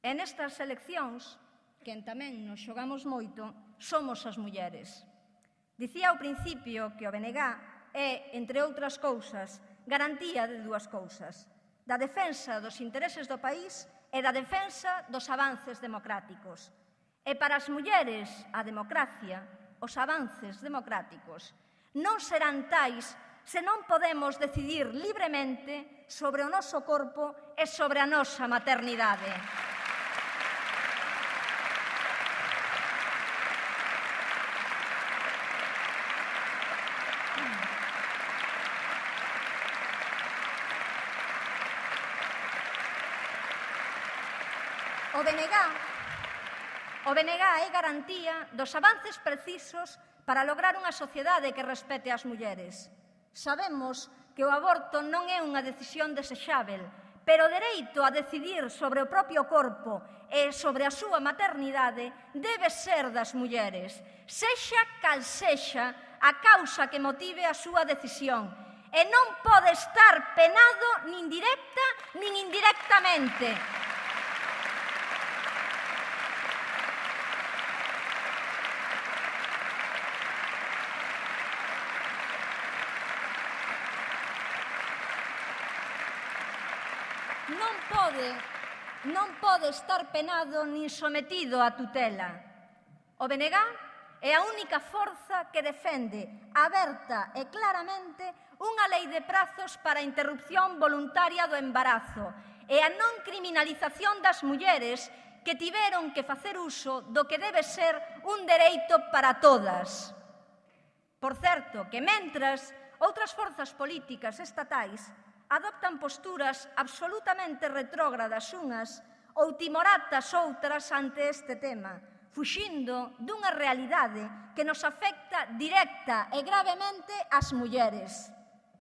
E nestas eleccións, quen tamén nos xogamos moito, somos as mulleres. Dicía ao principio que o BNG é, entre outras cousas, garantía de dúas cousas: da defensa dos intereses do país e da defensa dos avances democráticos. E para as mulleres, a democracia, os avances democráticos, non serán tais se non podemos decidir libremente sobre o noso corpo e sobre a nosa maternidade. O BNG é garantía dos avances precisos para lograr unha sociedade que respete as mulleres. Sabemos que o aborto non é unha decisión desexável, pero o dereito a decidir sobre o propio corpo e sobre a súa maternidade debe ser das mulleres, sexa cal sexa a causa que motive a súa decisión, e non pode estar penado nin directa nin indirectamente. Non pode estar penado nin sometido a tutela. O BNG é a única forza que defende aberta e claramente unha lei de prazos para a interrupción voluntaria do embarazo e a non criminalización das mulleres que tiveron que facer uso do que debe ser un dereito para todas. Por certo, que mentras outras forzas políticas estatais adoptan posturas absolutamente retrógradas unhas ou timoratas outras ante este tema, fuxindo dunha realidade que nos afecta directa e gravemente ás mulleres.